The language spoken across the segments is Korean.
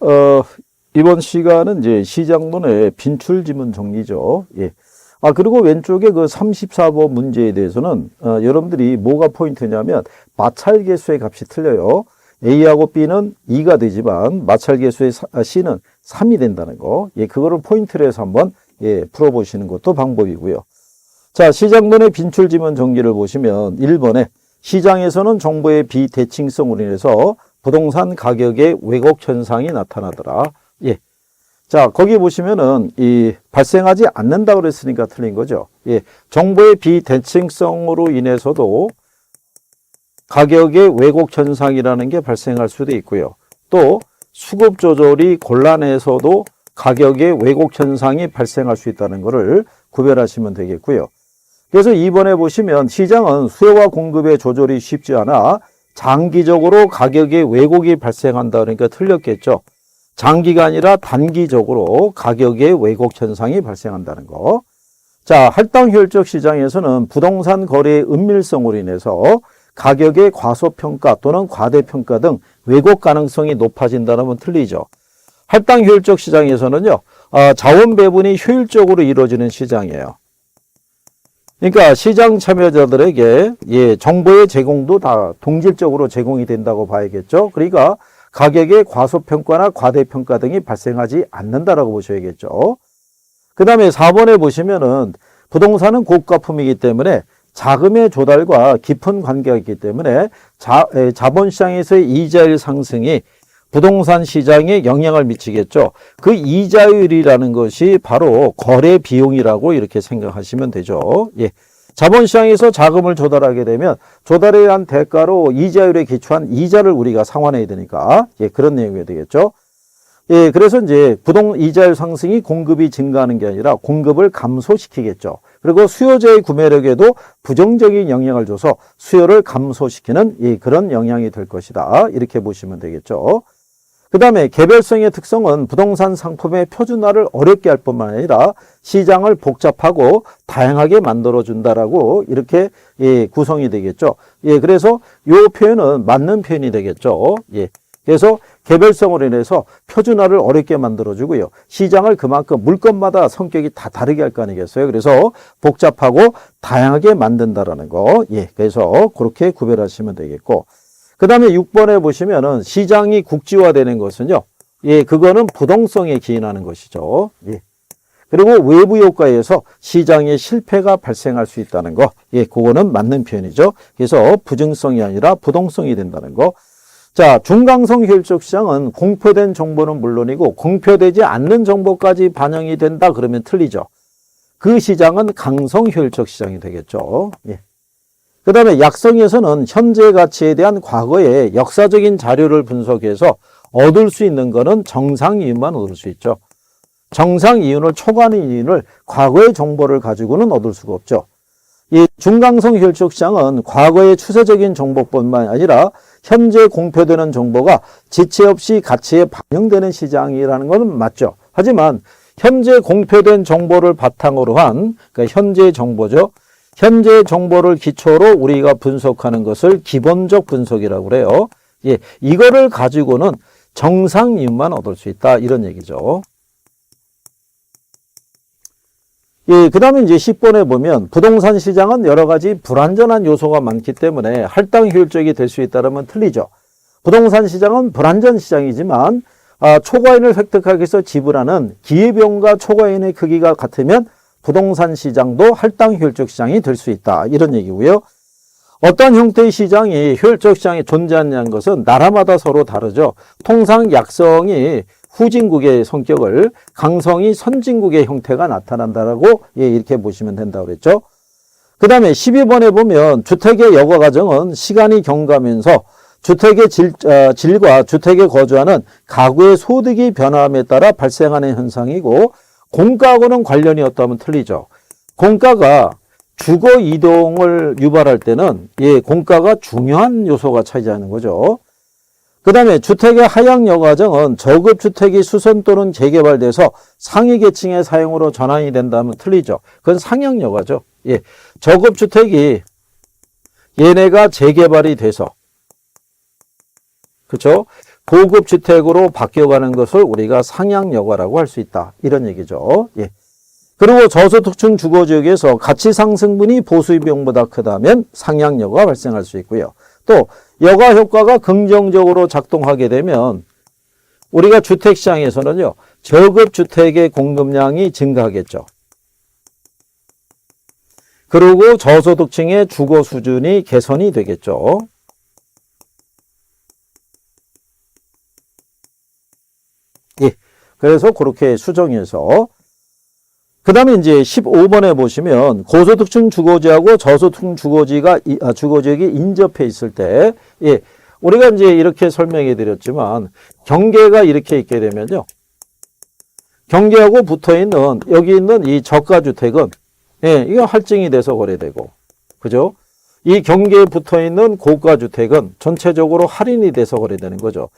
어, 이번 시간은 이제 시장론의 빈출지문 정리죠. 예. 그리고 왼쪽에 그 34번 문제에 대해서는, 여러분들이 뭐가 포인트냐면, 마찰계수의 값이 틀려요. A하고 B는 2가 되지만, 마찰계수의 C는 3이 된다는 거. 예, 그거를 포인트로 해서 한번, 예, 풀어보시는 것도 방법이고요. 자, 시장론의 빈출지문 정리를 보시면, 1번에 시장에서는 정보의 비대칭성으로 인해서 부동산 가격의 왜곡 현상이 나타나더라. 예. 자, 거기 보시면은 발생하지 않는다 그랬으니까 틀린 거죠. 예. 정보의 비대칭성으로 인해서도 가격의 왜곡 현상이라는 게 발생할 수도 있고요. 또 수급 조절이 곤란해서도 가격의 왜곡 현상이 발생할 수 있다는 것을 구별하시면 되겠고요. 그래서 2번에 보시면 시장은 수요와 공급의 조절이 쉽지 않아 장기적으로 가격의 왜곡이 발생한다 그러니까 틀렸겠죠. 장기가 아니라 단기적으로 가격의 왜곡 현상이 발생한다는 거. 자, 할당효율적 시장에서는 부동산 거래의 은밀성으로 인해서 가격의 과소평가 또는 과대평가 등 왜곡 가능성이 높아진다는 건 틀리죠. 할당효율적 시장에서는요, 자원 배분이 효율적으로 이루어지는 시장이에요. 그러니까 시장 참여자들에게 정보의 제공도 다 동질적으로 제공이 된다고 봐야겠죠. 그러니까 가격의 과소평가나 과대평가 등이 발생하지 않는다라고 보셔야겠죠. 그 다음에 4번에 보시면은 부동산은 고가품이기 때문에 자금의 조달과 깊은 관계가 있기 때문에 자본시장에서의 이자율 상승이 부동산 시장에 영향을 미치겠죠. 그 이자율이라는 것이 바로 거래 비용이라고 이렇게 생각하시면 되죠. 예. 자본시장에서 자금을 조달하게 되면 조달에 대한 대가로 이자율에 기초한 이자를 우리가 상환해야 되니까 그런 내용이 되겠죠. 예, 그래서 이제 이자율 상승이 공급이 증가하는 게 아니라 공급을 감소시키겠죠. 그리고 수요자의 구매력에도 부정적인 영향을 줘서 수요를 감소시키는 그런 영향이 될 것이다. 이렇게 보시면 되겠죠. 그 다음에 개별성의 특성은 부동산 상품의 표준화를 어렵게 할 뿐만 아니라 시장을 복잡하고 다양하게 만들어준다라고 이렇게 구성이 되겠죠. 그래서 이 표현은 맞는 표현이 되겠죠. 그래서 개별성으로 인해서 표준화를 어렵게 만들어주고요. 시장을 그만큼 물건마다 성격이 다 다르게 할 거 아니겠어요. 그래서 복잡하고 다양하게 만든다라는 거. 그래서 그렇게 구별하시면 되겠고. 그 다음에 6번에 보시면은 시장이 국지화되는 것은요. 그거는 부동성에 기인하는 것이죠. 그리고 외부 효과에서 시장의 실패가 발생할 수 있다는 거. 그거는 맞는 표현이죠. 그래서 부증성이 아니라 부동성이 된다는 거. 자, 중강성 효율적 시장은 공표된 정보는 물론이고 공표되지 않는 정보까지 반영이 된다 그러면 틀리죠. 그 시장은 강성 효율적 시장이 되겠죠. 그 다음에 약성에서는 현재 가치에 대한 과거의 역사적인 자료를 분석해서 얻을 수 있는 것은 정상 이윤만 얻을 수 있죠. 정상 이윤을 초과하는 이윤을 과거의 정보를 가지고는 얻을 수가 없죠. 이 중강성 효율적 시장은 과거의 추세적인 정보뿐만 아니라 현재 공표되는 정보가 지체 없이 가치에 반영되는 시장이라는 것은 맞죠. 하지만 현재 공표된 정보를 바탕으로 한 그러니까 현재 정보죠. 현재 정보를 기초로 우리가 분석하는 것을 기본적 분석이라고 그래요. 이거를 가지고는 정상 이윤만 얻을 수 있다. 이런 얘기죠. 그 다음에 이제 10번에 보면 부동산 시장은 여러 가지 불완전한 요소가 많기 때문에 할당 효율적이 될 수 있다면 틀리죠. 부동산 시장은 불완전 시장이지만 초과인을 획득하기 위해서 지불하는 기회비용과 초과인의 크기가 같으면 부동산 시장도 할당 효율적 시장이 될 수 있다. 이런 얘기고요. 어떤 형태의 시장이 효율적 시장이 존재하냐는 것은 나라마다 서로 다르죠. 통상 약성이 후진국의 성격을 강성이 선진국의 형태가 나타난다라고 이렇게 보시면 된다고 그랬죠. 그 다음에 12번에 보면 주택의 여가 과정은 시간이 경과하면서 주택의 질과 주택에 거주하는 가구의 소득이 변화함에 따라 발생하는 현상이고 공가하고는 관련이 없다면 틀리죠. 공가가 주거 이동을 유발할 때는 공가가 중요한 요소가 차지하는 거죠. 그 다음에 주택의 하향 여과정은 저급 주택이 수선 또는 재개발돼서 상위 계층의 사용으로 전환이 된다면 틀리죠. 그건 상향 여과죠. 저급 주택이 얘네가 재개발이 돼서 그렇죠? 고급 주택으로 바뀌어가는 것을 우리가 상향여가라고 할 수 있다. 이런 얘기죠. 예. 그리고 저소득층 주거지역에서 가치 상승분이 보수 비용보다 크다면 상향여가가 발생할 수 있고요. 또 여가 효과가 긍정적으로 작동하게 되면 우리가 주택시장에서는요, 저급 주택의 공급량이 증가하겠죠. 그리고 저소득층의 주거 수준이 개선이 되겠죠. 예. 그래서 그렇게 수정해서 그 다음에 이제 15번에 보시면 고소득층 주거지하고 저소득층 주거지역이 인접해 있을 때, 예, 우리가 이제 이렇게 설명해 드렸지만 경계가 이렇게 있게 되면요. 경계하고 붙어 있는 여기 있는 이 저가주택은, 예, 이거 할증이 돼서 거래되고, 그죠? 이 경계에 붙어 있는 고가주택은 전체적으로 할인이 돼서 거래되는 거죠.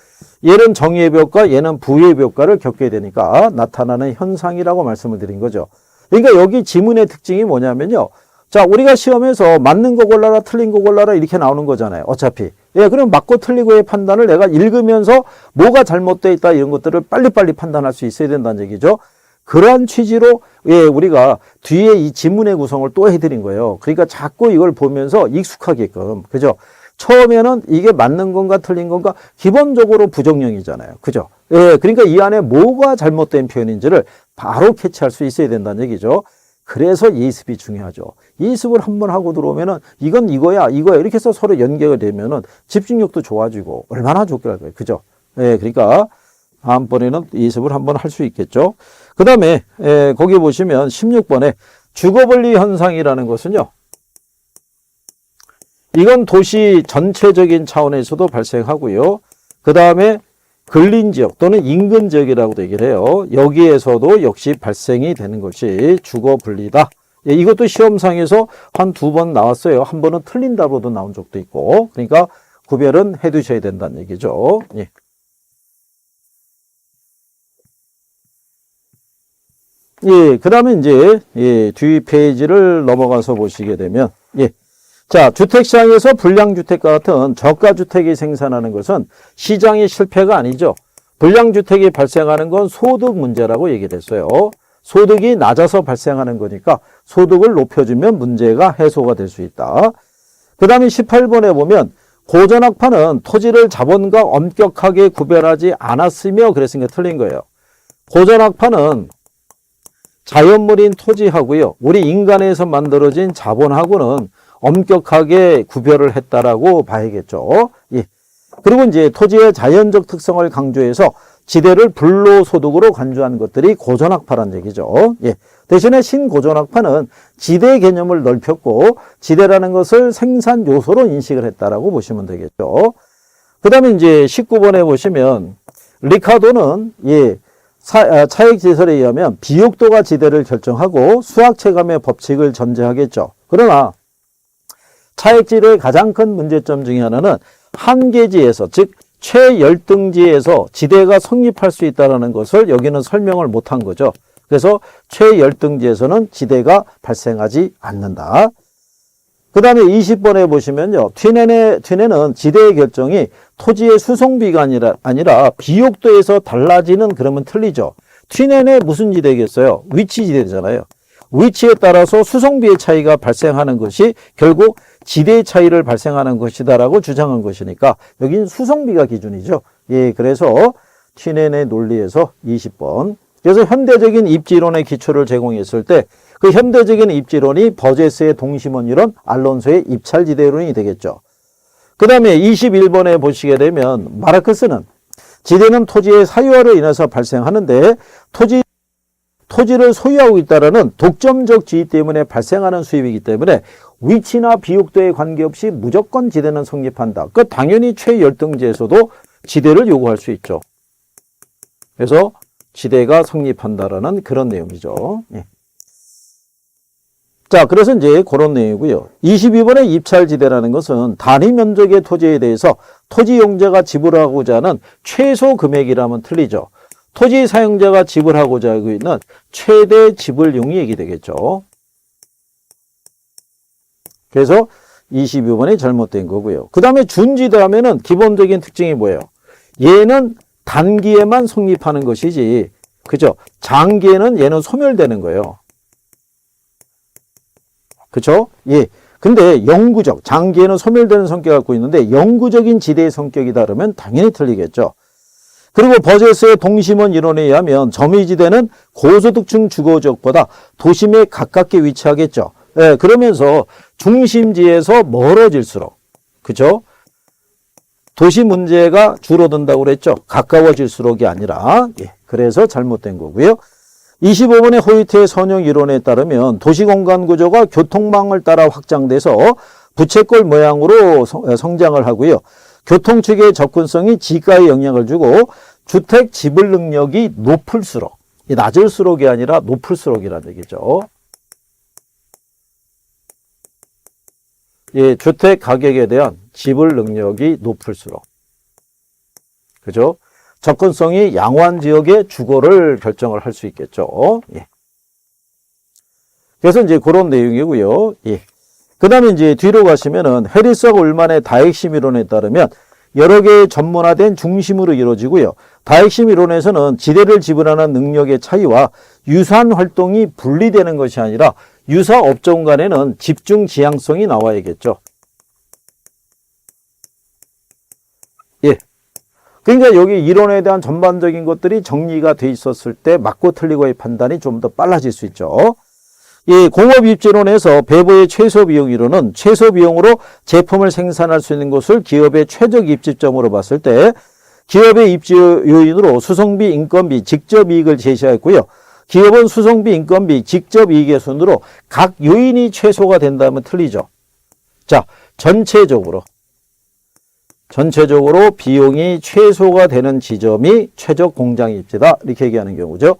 얘는 정의의 벽과 얘는 부의 벽과를 겪게 되니까 나타나는 현상이라고 말씀을 드린 거죠. 그러니까 여기 지문의 특징이 뭐냐면요. 자, 우리가 시험에서 맞는 거 골라라, 틀린 거 골라라 이렇게 나오는 거잖아요. 어차피. 예, 그럼 맞고 틀리고의 판단을 내가 읽으면서 뭐가 잘못되어 있다 이런 것들을 빨리빨리 판단할 수 있어야 된다는 얘기죠. 그러한 취지로, 예, 우리가 뒤에 이 지문의 구성을 또 해드린 거예요. 그러니까 자꾸 이걸 보면서 익숙하게끔, 그죠? 처음에는 이게 맞는 건가 틀린 건가 기본적으로 부정형이잖아요. 그죠? 예, 그러니까 이 안에 뭐가 잘못된 표현인지를 바로 캐치할 수 있어야 된다는 얘기죠. 그래서 예습이 중요하죠. 예습을 한번 하고 들어오면은 이건 이거야, 이거야 이렇게 해서 서로 연결이 되면은 집중력도 좋아지고 얼마나 좋겠어요. 그죠? 예, 그러니까 다음번에는 예습을 한번 할 수 있겠죠. 그 다음에 거기 보시면 16번에 주거분리 현상이라는 것은요. 이건 도시 전체적인 차원에서도 발생하고요. 그 다음에 근린지역 또는 인근지역이라고도 얘기를 해요. 여기에서도 역시 발생이 되는 것이 주거분리다. 예, 이것도 시험상에서 한 2번 나왔어요. 한 번은 틀린 답으로도 나온 적도 있고. 그러니까 구별은 해 두셔야 된다는 얘기죠. 예. 예, 그 다음에 이제, 예, 뒤 페이지를 넘어가서 보시게 되면, 예. 자, 주택시장에서 불량주택과 같은 저가주택이 생산하는 것은 시장의 실패가 아니죠. 불량주택이 발생하는 건 소득 문제라고 얘기를 했어요. 소득이 낮아서 발생하는 거니까 소득을 높여주면 문제가 해소가 될 수 있다. 그 다음에 18번에 보면 고전학파는 토지를 자본과 엄격하게 구별하지 않았으며 그랬으니까 틀린 거예요. 고전학파는 자연물인 토지하고요. 우리 인간에서 만들어진 자본하고는 엄격하게 구별을 했다라고 봐야겠죠. 예. 그리고 이제 토지의 자연적 특성을 강조해서 지대를 불로소득으로 간주한 것들이 고전학파란 얘기죠. 예. 대신에 신고전학파는 지대 개념을 넓혔고 지대라는 것을 생산 요소로 인식을 했다라고 보시면 되겠죠. 그 다음에 이제 19번에 보시면 리카도는 예. 차액지설에 의하면 비옥도가 지대를 결정하고 수학체감의 법칙을 전제하겠죠. 그러나 차액지대의 가장 큰 문제점 중에 하나는 한계지에서 즉 최열등지에서 지대가 성립할 수 있다는 것을 여기는 설명을 못한 거죠. 그래서 최열등지에서는 지대가 발생하지 않는다. 그 다음에 20번에 보시면요. 튀넨은 지대의 결정이 토지의 수송비가 아니라 비옥도에서 달라지는 그러면 틀리죠. 튀넨의 무슨 지대겠어요? 위치 지대잖아요. 위치에 따라서 수송비의 차이가 발생하는 것이 결국 지대의 차이를 발생하는 것이다라고 주장한 것이니까 여긴 수송비가 기준이죠. 예, 그래서 튀넨의 논리에서 20번. 그래서 현대적인 입지론의 기초를 제공했을 때 그 현대적인 입지론이 버제스의 동심원 이론, 알론소의 입찰지대론이 되겠죠. 그 다음에 21번에 보시게 되면 마르크스는 지대는 토지의 사유화로 인해서 발생하는데 토지를 소유하고 있다는 독점적 지위 때문에 발생하는 수입이기 때문에 위치나 비옥도에 관계없이 무조건 지대는 성립한다. 그 당연히 최열등지에서도 지대를 요구할 수 있죠. 그래서 지대가 성립한다라는 그런 내용이죠. 예. 자, 그래서 이제 그런 내용이고요. 22번의 입찰지대라는 것은 단위 면적의 토지에 대해서 토지 용자가 지불하고자 하는 최소 금액이라면 틀리죠. 토지 사용자가 지불하고자 하고 있는 최대 지불용이 얘기되겠죠. 그래서 22번이 잘못된 거고요. 그 다음에 준지대 하면은 기본적인 특징이 뭐예요? 얘는 단기에만 성립하는 것이지, 그죠? 장기에는 얘는 소멸되는 거예요. 그죠? 예. 근데 영구적, 장기에는 소멸되는 성격을 갖고 있는데 영구적인 지대의 성격이다 그러면 당연히 틀리겠죠. 그리고 버제스의 동심원 이론에 의하면 점유지대는 고소득층 주거지역보다 도심에 가깝게 위치하겠죠. 예, 그러면서 중심지에서 멀어질수록, 그죠? 도시 문제가 줄어든다고 그랬죠. 가까워질수록이 아니라. 예, 그래서 잘못된 거고요. 25번의 호이트의 선형 이론에 따르면 도시공간 구조가 교통망을 따라 확장돼서 부채꼴 모양으로 성장을 하고요. 교통 측의 접근성이 지가에 영향을 주고 주택 지불 능력이 높을수록, 낮을수록이 아니라 높을수록이라는 얘기죠. 예, 주택 가격에 대한 지불 능력이 높을수록, 그죠? 접근성이 양호한 지역의 주거를 결정을 할 수 있겠죠. 예. 그래서 이제 그런 내용이고요. 예. 그 다음에 이제 뒤로 가시면은 해리스하고 울만의 다핵심 이론에 따르면 여러 개의 전문화된 중심으로 이루어지고요. 다핵심 이론에서는 지대를 지불하는 능력의 차이와 유사한 활동이 분리되는 것이 아니라 유사 업종 간에는 집중 지향성이 나와야겠죠. 예. 그러니까 여기 이론에 대한 전반적인 것들이 정리가 돼 있었을 때 맞고 틀리고의 판단이 좀 더 빨라질 수 있죠. 이 공업입지론에서 배부의 최소비용 이론은 최소비용으로 제품을 생산할 수 있는 곳을 기업의 최적 입지점으로 봤을 때 기업의 입지 요인으로 수송비, 인건비, 직접이익을 제시하였고요. 기업은 수송비, 인건비, 직접이익의 순으로 각 요인이 최소가 된다면 틀리죠. 자, 전체적으로 비용이 최소가 되는 지점이 최적 공장 입지다. 이렇게 얘기하는 경우죠.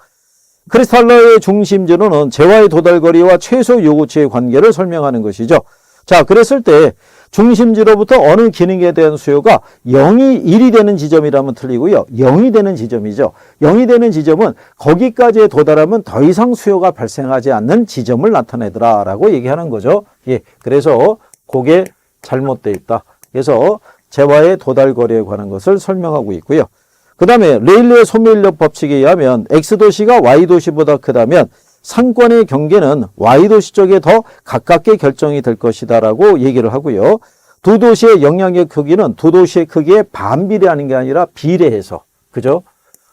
크리스탈러의 중심지론은 재화의 도달거리와 최소 요구치의 관계를 설명하는 것이죠. 자, 그랬을 때 중심지로부터 어느 기능에 대한 수요가 0이 1이 되는 지점이라면 틀리고요. 0이 되는 지점이죠. 0이 되는 지점은 거기까지 도달하면 더 이상 수요가 발생하지 않는 지점을 나타내더라라고 얘기하는 거죠. 예, 그래서 그게 잘못되어 있다. 그래서 재화의 도달거리에 관한 것을 설명하고 있고요. 그 다음에 레일리의 소멸력 법칙에 의하면 X도시가 Y도시보다 크다면 상권의 경계는 Y도시 쪽에 더 가깝게 결정이 될 것이다 라고 얘기를 하고요. 두 도시의 영향의 크기는 두 도시의 크기에 반비례하는 게 아니라 비례해서, 그죠?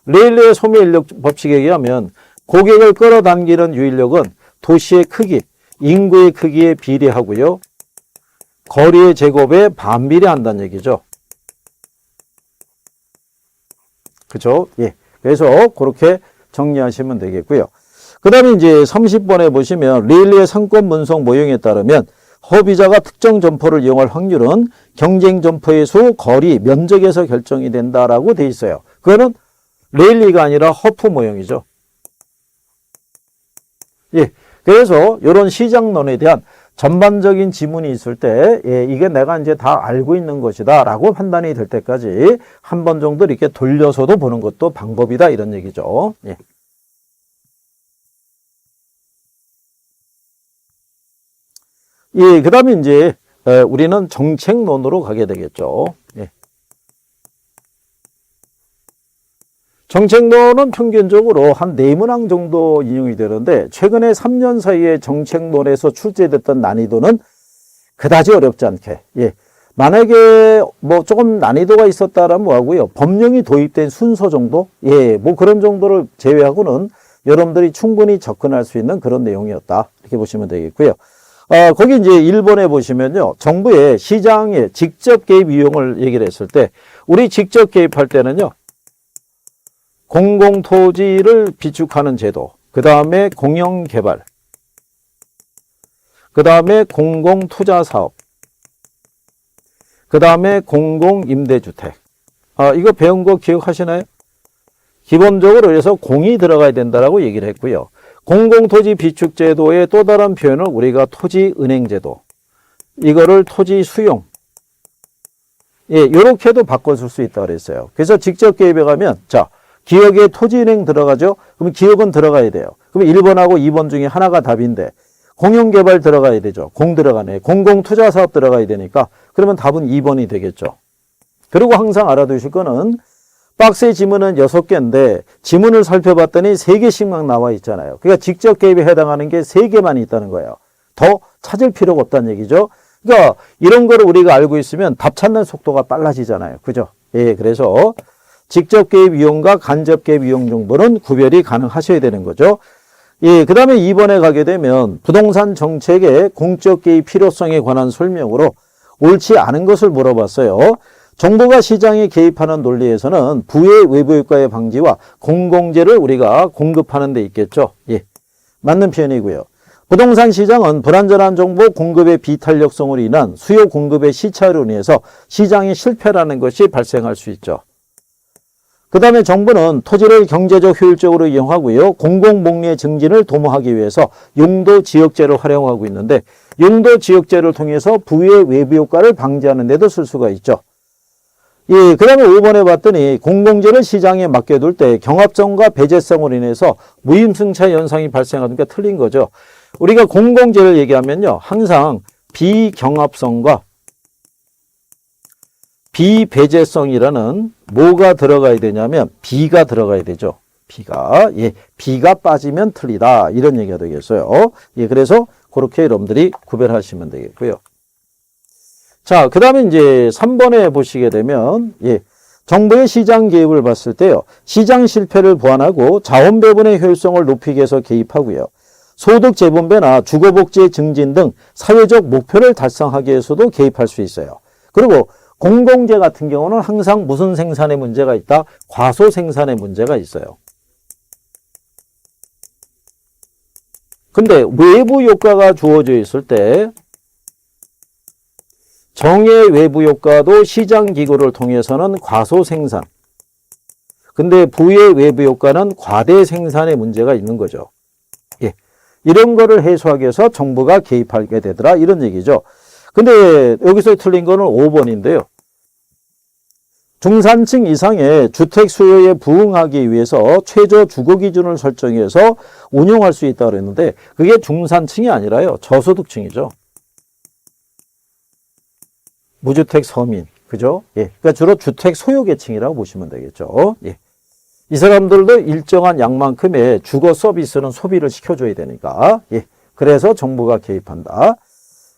레일리의 소멸력 법칙에 의하면 고객을 끌어당기는 유인력은 도시의 크기, 인구의 크기에 비례하고요. 거리의 제곱에 반비례한다는 얘기죠. 그죠? 예. 그래서 그렇게 정리하시면 되겠고요. 그 다음에 이제 30번에 보시면 레일리의 상권 분석 모형에 따르면 허비자가 특정 점포를 이용할 확률은 경쟁 점포의 수, 거리, 면적에서 결정이 된다라고 돼 있어요. 그거는 레일리가 아니라 허프 모형이죠. 예. 그래서 이런 시장론에 대한 전반적인 지문이 있을 때, 예, 이게 내가 이제 다 알고 있는 것이다 라고 판단이 될 때까지 한 번 정도 이렇게 돌려서도 보는 것도 방법이다 이런 얘기죠. 예. 예, 그 다음에 이제 우리는 정책론으로 가게 되겠죠. 예. 정책론은 평균적으로 한 4문항 정도 인용이 되는데 최근에 3년 사이에 정책론에서 출제됐던 난이도는 그다지 어렵지 않게, 예. 만약에 뭐 조금 난이도가 있었다라면 뭐하고요. 법령이 도입된 순서 정도? 예, 뭐 그런 정도를 제외하고는 여러분들이 충분히 접근할 수 있는 그런 내용이었다. 이렇게 보시면 되겠고요. 거기 이제 1번에 보시면요. 정부의 시장에 직접 개입 이용을 얘기를 했을 때 우리 직접 개입할 때는요. 공공토지를 비축하는 제도, 그 다음에 공영개발, 그 다음에 공공투자사업, 그 다음에 공공임대주택. 이거 배운 거 기억하시나요? 기본적으로 그래서 공이 들어가야 된다라고 얘기를 했고요. 공공토지 비축제도의 또 다른 표현은 우리가 토지은행제도, 이거를 토지수용, 예, 이렇게도 바꿔줄 수 있다고 그랬어요. 그래서 직접 개입에 가면, 자, 기업에 토지은행 들어가죠? 그럼 기업은 들어가야 돼요. 그럼 1번하고 2번 중에 하나가 답인데 공영개발 들어가야 되죠. 공 들어가네. 공공투자사업 들어가야 되니까 그러면 답은 2번이 되겠죠. 그리고 항상 알아두실 거는 박스의 지문은 6개인데 지문을 살펴봤더니 3개씩만 나와 있잖아요. 그러니까 직접 개입에 해당하는 게 3개만 있다는 거예요. 더 찾을 필요가 없다는 얘기죠. 그러니까 이런 거를 우리가 알고 있으면 답 찾는 속도가 빨라지잖아요. 그죠? 예, 그래서 직접 개입 이용과 간접 개입 이용 정보는 구별이 가능하셔야 되는 거죠. 예, 그 다음에 2번에 가게 되면 부동산 정책의 공적 개입 필요성에 관한 설명으로 옳지 않은 것을 물어봤어요. 정부가 시장에 개입하는 논리에서는 부의 외부 효과의 방지와 공공재를 우리가 공급하는 데 있겠죠. 예, 맞는 표현이고요. 부동산 시장은 불안전한 정보 공급의 비탄력성으로 인한 수요 공급의 시차로 인해서 시장이 실패라는 것이 발생할 수 있죠. 그 다음에 정부는 토지를 경제적 효율적으로 이용하고요. 공공복리의 증진을 도모하기 위해서 용도지역제를 활용하고 있는데 용도지역제를 통해서 부의 외부 효과를 방지하는 데도 쓸 수가 있죠. 예, 그 다음에 5번에 봤더니 공공재를 시장에 맡겨둘 때 경합성과 배제성으로 인해서 무임승차 현상이 발생하니까 틀린 거죠. 우리가 공공재를 얘기하면요. 항상 비경합성과 비배제성이라는 뭐가 들어가야 되냐면 B가 들어가야 되죠. B가. 예, B가 빠지면 틀리다. 이런 얘기가 되겠어요. 예, 그래서 그렇게 여러분들이 구별하시면 되겠고요. 자, 그 다음에 이제 3번에 보시게 되면, 예, 정부의 시장 개입을 봤을 때요. 시장 실패를 보완하고 자원 배분의 효율성을 높이기 위해서 개입하고요. 소득 재분배나 주거복지의 증진 등 사회적 목표를 달성하기 위해서도 개입할 수 있어요. 그리고 공공재 같은 경우는 항상 무슨 생산에 문제가 있다? 과소 생산에 문제가 있어요. 근데 외부 효과가 주어져 있을 때 정의 외부 효과도 시장 기구를 통해서는 과소 생산. 근데 부의 외부 효과는 과대 생산에 문제가 있는 거죠. 예. 이런 거를 해소하기 위해서 정부가 개입하게 되더라. 이런 얘기죠. 근데 여기서 틀린 거는 5번인데요. 중산층 이상의 주택 수요에 부응하기 위해서 최저 주거 기준을 설정해서 운용할 수 있다고 그랬는데 그게 중산층이 아니라요. 저소득층이죠. 무주택 서민. 그죠? 예. 그러니까 주로 주택 소유 계층이라고 보시면 되겠죠. 예. 이 사람들도 일정한 양만큼의 주거 서비스는 소비를 시켜줘야 되니까. 예. 그래서 정부가 개입한다.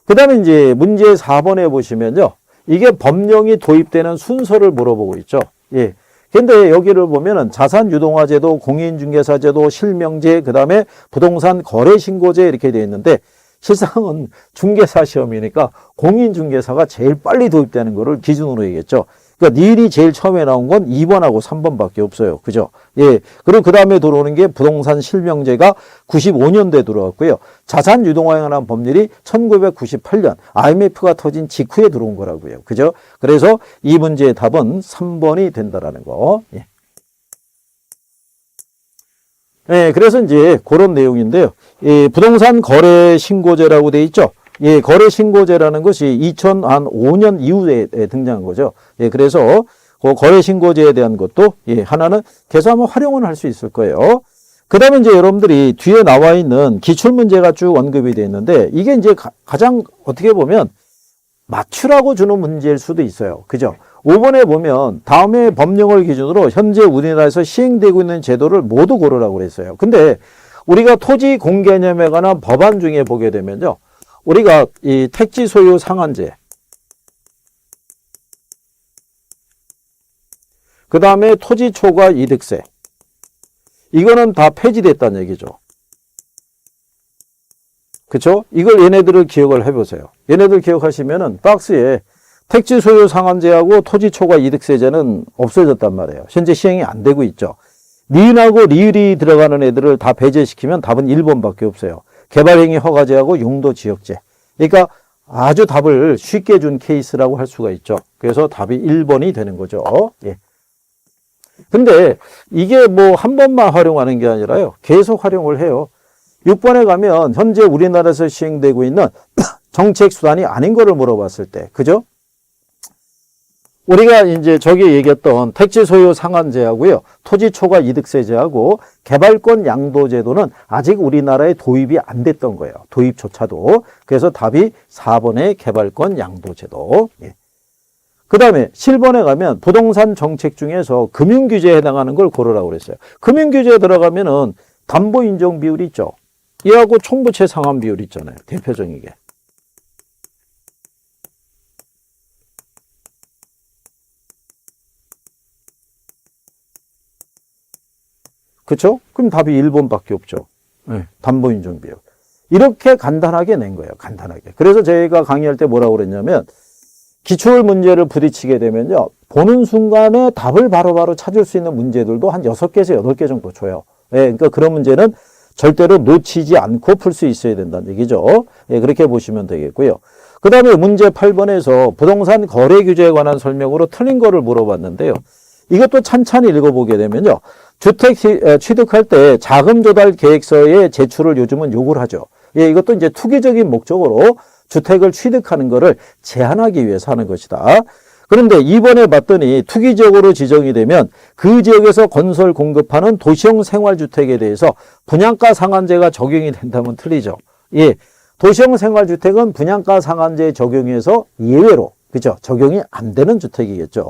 그 다음에 이제 문제 4번에 보시면요. 이게 법령이 도입되는 순서를 물어보고 있죠. 예. 근데 여기를 보면은 자산유동화제도, 공인중개사제도, 실명제, 그 다음에 부동산 거래신고제 이렇게 되어 있는데 실상은 중개사 시험이니까 공인중개사가 제일 빨리 도입되는 거를 기준으로 얘기했죠. 그러니까 닐이 제일 처음에 나온 건 2번하고 3번밖에 없어요. 그죠? 예. 그리고 그 다음에 들어오는 게 부동산 실명제가 95년도에 들어왔고요. 자산 유동화에 관한 법률이 1998년 IMF가 터진 직후에 들어온 거라고요. 그죠? 그래서 이 문제의 답은 3번이 된다라는 거. 예. 예, 그래서 이제 그런 내용인데요. 예, 부동산 거래 신고제라고 돼 있죠. 예, 거래 신고제라는 것이 2005년 이후에 등장한 거죠. 예, 그래서 그 거래 신고제에 대한 것도 예, 하나는 계속하면 활용은 할 수 있을 거예요. 그다음에 이제 여러분들이 뒤에 나와 있는 기출 문제가 쭉 언급이 되어 있는데 이게 이제 가장 어떻게 보면 맞추라고 주는 문제일 수도 있어요. 그죠? 5번에 보면 다음에 법령을 기준으로 현재 우리나라에서 시행되고 있는 제도를 모두 고르라고 그랬어요. 근데 우리가 토지 공개념에 관한 법안 중에 보게 되면요. 우리가 이 택지 소유 상한제, 그 다음에 토지 초과 이득세, 이거는 다 폐지됐다는 얘기죠. 그쵸? 이걸 얘네들을 기억을 해보세요. 얘네들 기억하시면은 박스에 택지 소유 상한제하고 토지 초과 이득세제는 없어졌단 말이에요. 현재 시행이 안 되고 있죠. 니은하고 리을이 들어가는 애들을 다 배제시키면 답은 1번밖에 없어요. 개발행위 허가제하고 용도지역제. 그러니까 아주 답을 쉽게 준 케이스라고 할 수가 있죠. 그래서 답이 1번이 되는 거죠. 예. 근데 이게 뭐 한 번만 활용하는 게 아니라요. 계속 활용을 해요. 6번에 가면 현재 우리나라에서 시행되고 있는 정책 수단이 아닌 거를 물어봤을 때, 그죠? 우리가 이제 저기 얘기했던 택지 소유 상한제하고요, 토지 초과 이득세제하고 개발권 양도제도는 아직 우리나라에 도입이 안 됐던 거예요. 도입조차도. 그래서 답이 4번의 개발권 양도제도. 예. 그 다음에 7번에 가면 부동산 정책 중에서 금융규제에 해당하는 걸 고르라고 그랬어요. 금융규제에 들어가면은 담보인정 비율 있죠. 이하고 총부채 상환 비율 있잖아요. 대표적인 게. 그렇죠? 그럼 답이 1번밖에 없죠. 네, 담보인정 비율. 이렇게 간단하게 낸 거예요. 간단하게. 그래서 저희가 강의할 때 뭐라고 그랬냐면 기출 문제를 부딪히게 되면요. 보는 순간에 답을 바로바로 찾을 수 있는 문제들도 한 6개에서 8개 정도 줘요. 예, 그러니까 그런 문제는 절대로 놓치지 않고 풀 수 있어야 된다는 얘기죠. 예, 그렇게 보시면 되겠고요. 그 다음에 문제 8번에서 부동산 거래 규제에 관한 설명으로 틀린 거를 물어봤는데요. 이것도 찬찬히 읽어보게 되면요. 주택 취득할 때 자금 조달 계획서의 제출을 요즘은 요구를 하죠. 예, 이것도 이제 투기적인 목적으로 주택을 취득하는 것을 제한하기 위해서 하는 것이다. 그런데 이번에 봤더니 투기적으로 지정이 되면 그 지역에서 건설 공급하는 도시형 생활주택에 대해서 분양가 상한제가 적용이 된다면 틀리죠. 예, 도시형 생활주택은 분양가 상한제 적용해서 예외로, 그죠? 적용이 안 되는 주택이겠죠.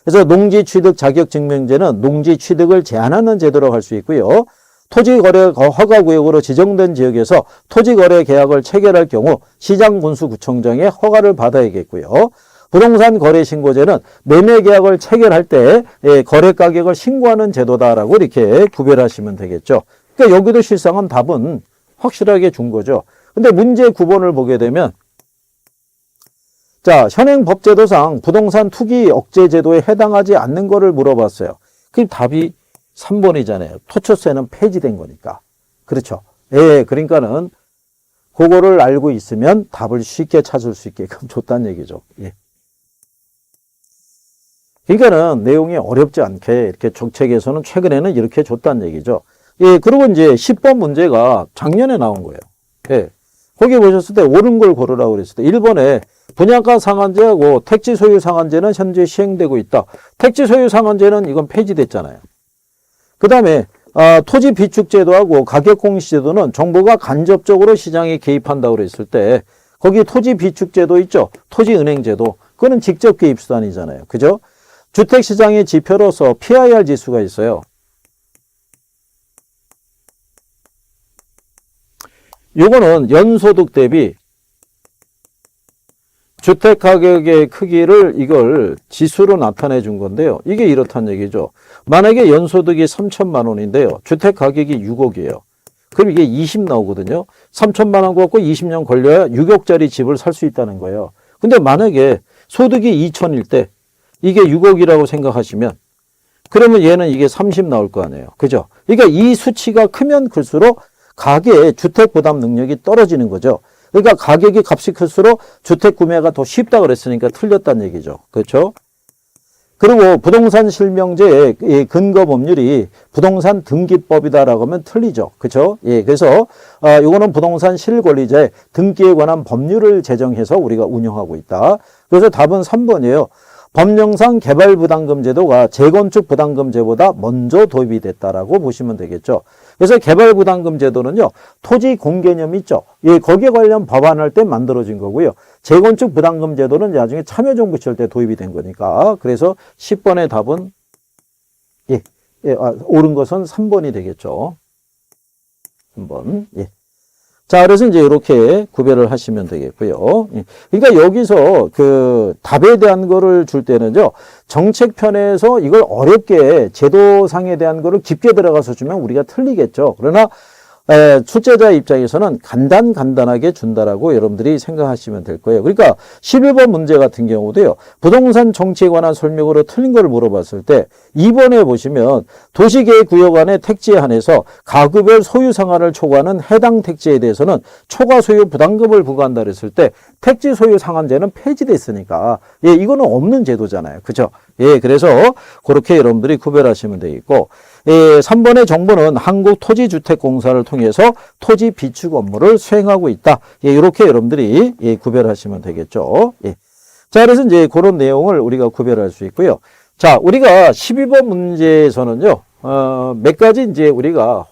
그래서 농지 취득 자격 증명제는 농지 취득을 제한하는 제도로 할 수 있고요. 토지거래 허가구역으로 지정된 지역에서 토지거래 계약을 체결할 경우 시장군수구청장의 허가를 받아야겠고요. 부동산 거래신고제는 매매계약을 체결할 때 거래가격을 신고하는 제도다라고 이렇게 구별하시면 되겠죠. 그러니까 여기도 실상은 답은 확실하게 준 거죠. 근데 문제 9번을 보게 되면 자, 현행 법제도상 부동산 투기 억제 제도에 해당하지 않는 거를 물어봤어요. 그 답이 3번이잖아요. 토초세는 폐지된 거니까. 그렇죠. 예, 그러니까는 그거를 알고 있으면 답을 쉽게 찾을 수 있게끔 줬다는 얘기죠. 예. 그러니까는 내용이 어렵지 않게 이렇게 정책에서는 최근에는 이렇게 줬다는 얘기죠. 예, 그리고 이제 10번 문제가 작년에 나온 거예요. 예. 거기 보셨을 때 옳은 걸 고르라고 그랬을 때 1번에 분양가 상한제하고 택지 소유 상한제는 현재 시행되고 있다. 택지 소유 상한제는 이건 폐지됐잖아요. 그 다음에 토지 비축제도하고 가격공시제도는 정부가 간접적으로 시장에 개입한다고 그랬을 때 거기 토지 비축제도 있죠. 토지은행제도. 그거는 직접 개입 수단이잖아요. 그죠? 주택시장의 지표로서 PIR 지수가 있어요. 요거는 연소득 대비 주택가격의 크기를 이걸 지수로 나타내 준 건데요. 이게 이렇다는 얘기죠. 만약에 연소득이 3천만 원인데요. 주택가격이 6억이에요. 그럼 이게 20 나오거든요. 3천만 원 갖고 20년 걸려야 6억짜리 집을 살 수 있다는 거예요. 근데 만약에 소득이 2천일 때 이게 6억이라고 생각하시면 그러면 얘는 이게 30 나올 거 아니에요. 그죠? 그러니까 이 수치가 크면 클수록 가계의 주택 부담 능력이 떨어지는 거죠. 그러니까 가격이 값이 클수록 주택 구매가 더 쉽다 그랬으니까 틀렸다는 얘기죠. 그렇죠? 그리고 부동산 실명제의 근거 법률이 부동산 등기법이다라고 하면 틀리죠. 그렇죠? 예, 그래서 이거는 부동산 실권리자의 등기에 관한 법률을 제정해서 우리가 운영하고 있다. 그래서 답은 3번이에요. 법령상 개발부담금 제도가 재건축 부담금 제보다 먼저 도입이 됐다라고 보시면 되겠죠. 그래서 개발부담금 제도는요, 토지 공개념 있죠. 예, 거기에 관련 법안할 때 만들어진 거고요. 재건축 부담금 제도는 나중에 참여정부 시절 때 도입이 된 거니까. 그래서 10번의 답은 옳은 것은 3번이 되겠죠. 3번. 예. 자, 그래서 이제 이렇게 구별을 하시면 되겠고요. 그러니까 여기서 그 답에 대한 거를 줄 때는요, 정책편에서 이걸 어렵게 제도상에 대한 거를 깊게 들어가서 주면 우리가 틀리겠죠. 그러나 출제자 입장에서는 간단하게 준다라고 여러분들이 생각하시면 될 거예요. 그러니까 11번 문제 같은 경우도요. 부동산 정치에 관한 설명으로 틀린 걸 물어봤을 때 2번에 보시면 도시계획구역 안의 택지에 한해서 가구별 소유 상한을 초과하는 해당 택지에 대해서는 초과 소유 부담금을 부과한다 그랬을 때 택지 소유 상한제는 폐지됐으니까 예, 이거는 없는 제도잖아요. 그죠? 예, 그래서 그렇게 여러분들이 구별하시면 되겠고 3번의 정부는 한국토지주택공사를 통해서 토지 비축 업무를 수행하고 있다. 예, 이렇게 여러분들이 구별하시면 되겠죠. 예. 자, 그래서 이제 그런 내용을 우리가 구별할 수 있고요. 자, 우리가 12번 문제에서는요, 몇 가지 이제 우리가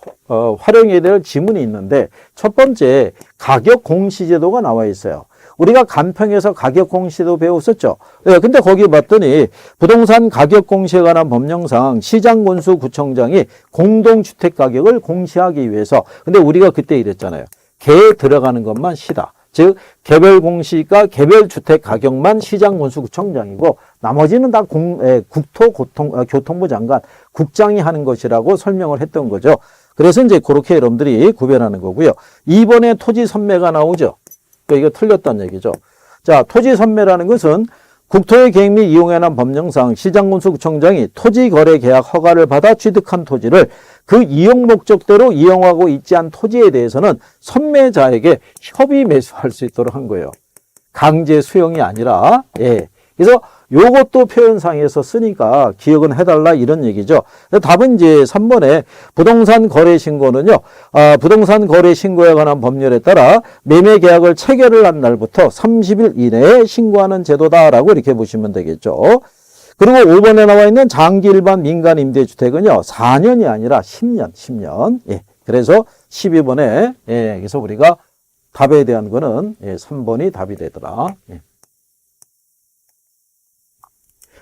활용해야 될 지문이 있는데 첫 번째 가격 공시제도가 나와 있어요. 우리가 간평에서 가격 공시도 배웠었죠. 예, 근데 거기 봤더니 부동산 가격 공시에 관한 법령상 시장군수구청장이 공동주택 가격을 공시하기 위해서, 근데 우리가 그때 이랬잖아요. 개에 들어가는 것만 시다. 즉 개별 공시가 개별 주택 가격만 시장군수구청장이고 나머지는 다 국토교통부 장관, 국장이 하는 것이라고 설명을 했던 거죠. 그래서 이제 그렇게 여러분들이 구별하는 거고요. 2번에 토지 선매가 나오죠. 이거 틀렸다는 얘기죠. 자, 토지 선매라는 것은 국토의 계획 및 이용에 관한 법령상 시장군수구청장이 토지거래계약 허가를 받아 취득한 토지를 그 이용 목적대로 이용하고 있지 않은 토지에 대해서는 선매자에게 협의 매수할 수 있도록 한 거예요. 강제 수용이 아니라. 예. 그래서 요것도 표현상에서 쓰니까 기억은 해달라 이런 얘기죠. 답은 이제 3번에 부동산 거래 신고는요. 부동산 거래 신고에 관한 법률에 따라 매매 계약을 체결을 한 날부터 30일 이내에 신고하는 제도다라고 이렇게 보시면 되겠죠. 그리고 5번에 나와 있는 장기 일반 민간 임대주택은요. 4년이 아니라 10년. 예. 그래서 12번에 예. 그래서 우리가 답에 대한 거는 예. 3번이 답이 되더라. 예.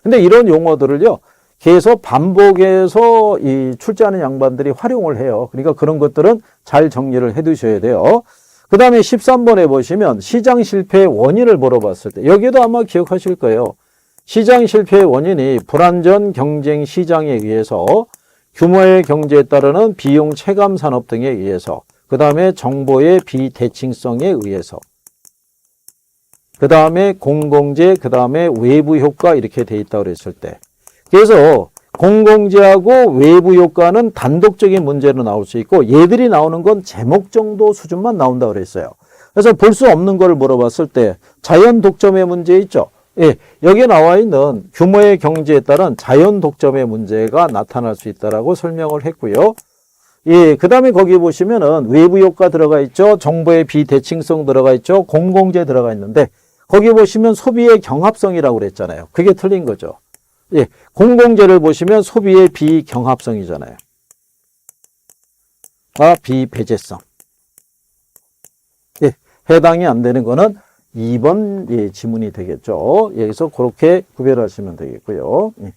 근데 이런 용어들을요, 계속 반복해서 이 출제하는 양반들이 활용을 해요. 그러니까 그런 것들은 잘 정리를 해 두셔야 돼요. 그 다음에 13번에 보시면 시장 실패의 원인을 물어봤을 때, 여기도 아마 기억하실 거예요. 시장 실패의 원인이 불완전 경쟁 시장에 의해서 규모의 경제에 따르는 비용 체감 산업 등에 의해서, 그 다음에 정보의 비대칭성에 의해서, 그 다음에 공공재, 그 다음에 외부 효과 이렇게 돼 있다고 그랬을 때, 그래서 공공재하고 외부 효과는 단독적인 문제로 나올 수 있고 얘들이 나오는 건 제목 정도 수준만 나온다고 그랬어요. 그래서 볼 수 없는 걸 물어봤을 때 자연 독점의 문제 있죠. 예, 여기에 나와 있는 규모의 경제에 따른 자연 독점의 문제가 나타날 수 있다라고 설명을 했고요. 예, 그 다음에 거기 보시면은 외부 효과 들어가 있죠. 정보의 비대칭성 들어가 있죠. 공공재 들어가 있는데 거기 보시면 소비의 경합성이라고 그랬잖아요. 그게 틀린 거죠. 예, 공공재를 보시면 소비의 비경합성이잖아요. 비배제성. 예, 해당이 안 되는 거는 2번 예, 지문이 되겠죠. 여기서 그렇게 구별하시면 되겠고요. 예.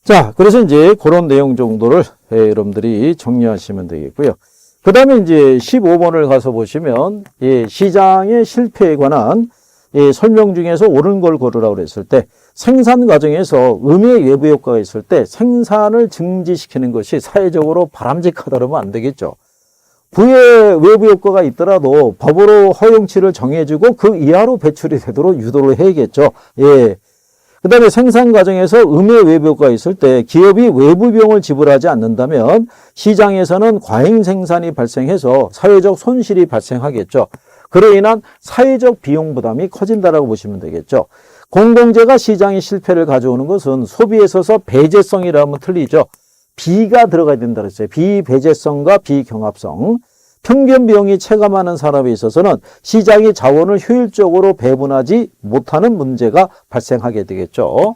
자, 그래서 이제 그런 내용 정도를 여러분들이 정리하시면 되겠고요. 그 다음에 이제 15번을 가서 보시면, 예, 시장의 실패에 관한 예, 설명 중에서 옳은 걸 고르라고 그랬을 때, 생산 과정에서 음의 외부 효과가 있을 때 생산을 증지시키는 것이 사회적으로 바람직하다면 안 되겠죠. 부의 외부 효과가 있더라도 법으로 허용치를 정해주고 그 이하로 배출이 되도록 유도를 해야겠죠. 예. 그 다음에 생산 과정에서 음의 외부 효과가 있을 때 기업이 외부 비용을 지불하지 않는다면 시장에서는 과잉 생산이 발생해서 사회적 손실이 발생하겠죠. 그로 인한 사회적 비용 부담이 커진다라고 보시면 되겠죠. 공공재가 시장의 실패를 가져오는 것은 소비에 있어서 배제성이라면 틀리죠. 비가 들어가야 된다 그랬어요. 비배제성과 비경합성. 평균 비용이 체감하는 산업에 있어서는 시장이 자원을 효율적으로 배분하지 못하는 문제가 발생하게 되겠죠.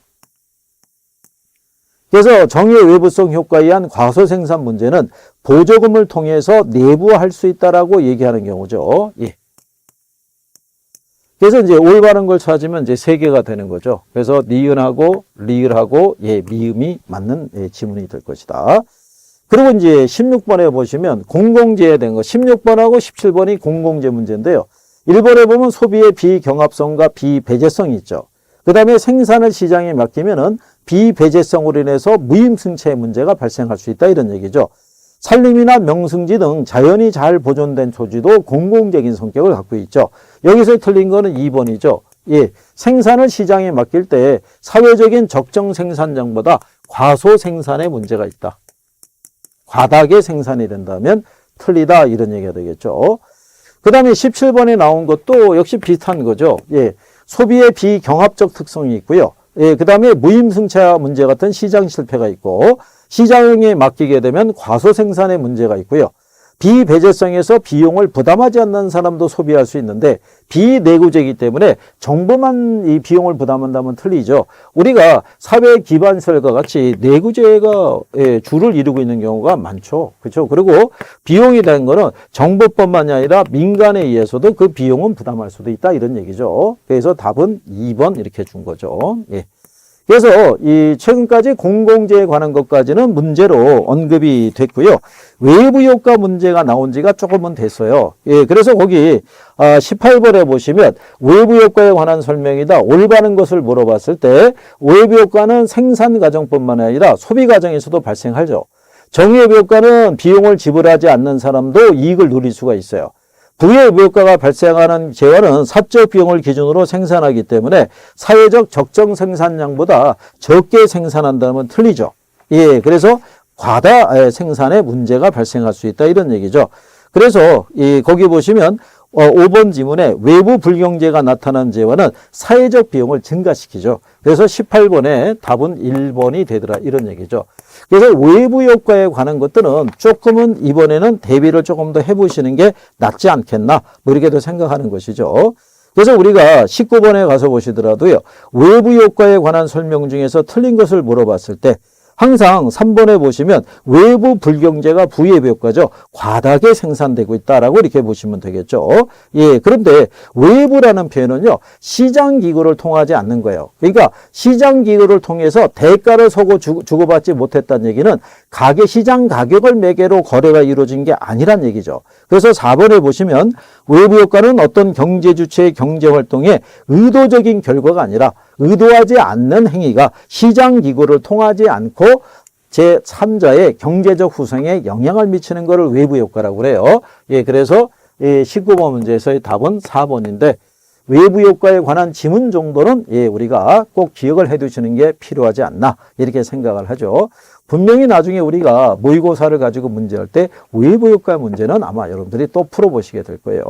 그래서 정의 외부성 효과에 의한 과소생산 문제는 보조금을 통해서 내부할 수 있다라고 얘기하는 경우죠. 예. 그래서 이제 올바른 걸 찾으면 이제 3개가 되는 거죠. 그래서 니은하고 리을하고 예, 미음이 맞는 예, 지문이 될 것이다. 그리고 이제 16번에 보시면 공공재에 된 거, 16번하고 17번이 공공재 문제인데요. 1번에 보면 소비의 비경합성과 비배제성이 있죠. 그 다음에 생산을 시장에 맡기면은 비배제성으로 인해서 무임승차의 문제가 발생할 수 있다 이런 얘기죠. 산림이나 명승지 등 자연이 잘 보존된 토지도 공공적인 성격을 갖고 있죠. 여기서 틀린 거는 2번이죠. 예, 생산을 시장에 맡길 때 사회적인 적정 생산량보다 과소 생산의 문제가 있다. 과다하게 생산이 된다면 틀리다 이런 얘기가 되겠죠. 그 다음에 17번에 나온 것도 역시 비슷한 거죠. 예, 소비의 비경합적 특성이 있고요. 예, 그 다음에 무임승차 문제 같은 시장 실패가 있고 시장에 맡기게 되면 과소 생산의 문제가 있고요. 비배제성에서 비용을 부담하지 않는 사람도 소비할 수 있는데 비내구재이기 때문에 정부만 이 비용을 부담한다면 틀리죠. 우리가 사회 기반시설과 같이 내구재가 주를 이루고 있는 경우가 많죠. 그렇죠? 그리고 비용이 된 거는 정부뿐만이 아니라 민간에 의해서도 그 비용은 부담할 수도 있다 이런 얘기죠. 그래서 답은 2번 이렇게 준 거죠. 예. 그래서 이 최근까지 공공재에 관한 것까지는 문제로 언급이 됐고요. 외부 효과 문제가 나온 지가 조금은 됐어요. 예, 그래서 거기 18번에 보시면 외부 효과에 관한 설명이다. 올바른 것을 물어봤을 때 외부 효과는 생산 과정뿐만 아니라 소비 과정에서도 발생하죠. 정외부 효과는 비용을 지불하지 않는 사람도 이익을 누릴 수가 있어요. 부외부 효과가 발생하는 재화는 사적 비용을 기준으로 생산하기 때문에 사회적 적정 생산량보다 적게 생산한다면 틀리죠. 예, 그래서 과다 생산에 문제가 발생할 수 있다 이런 얘기죠. 그래서 거기 보시면 5번 지문에 외부 불경제가 나타난 재화는 사회적 비용을 증가시키죠. 그래서 18번에 답은 1번이 되더라 이런 얘기죠. 그래서 외부 효과에 관한 것들은 조금은 이번에는 대비를 조금 더 해보시는 게 낫지 않겠나 뭐 이렇게도 생각하는 것이죠. 그래서 우리가 19번에 가서 보시더라도요. 외부 효과에 관한 설명 중에서 틀린 것을 물어봤을 때 항상 3번에 보시면 외부 불경제가 부외부 효과죠. 과다하게 생산되고 있다라고 이렇게 보시면 되겠죠. 예, 그런데 외부라는 표현은요. 시장 기구를 통하지 않는 거예요. 그러니까 시장 기구를 통해서 대가를 서고 주고받지 못했다는 얘기는 가게 시장 가격을 매개로 거래가 이루어진 게 아니란 얘기죠. 그래서 4번에 보시면 외부 효과는 어떤 경제 주체의 경제 활동에 의도적인 결과가 아니라 의도하지 않는 행위가 시장 기구를 통하지 않고 제3자의 경제적 후생에 영향을 미치는 것을 외부 효과라고 그래요. 예, 그래서 19번 문제에서의 답은 4번인데 외부 효과에 관한 지문 정도는 우리가 꼭 기억을 해 두시는 게 필요하지 않나 이렇게 생각을 하죠. 분명히 나중에 우리가 모의고사를 가지고 문제할 때 외부 효과 문제는 아마 여러분들이 또 풀어보시게 될 거예요.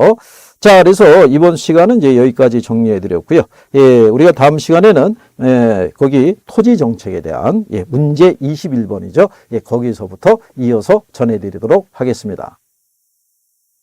자, 그래서 이번 시간은 이제 여기까지 정리해 드렸고요. 예, 우리가 다음 시간에는 거기 토지 정책에 대한 문제 21번이죠. 예, 거기서부터 이어서 전해 드리도록 하겠습니다.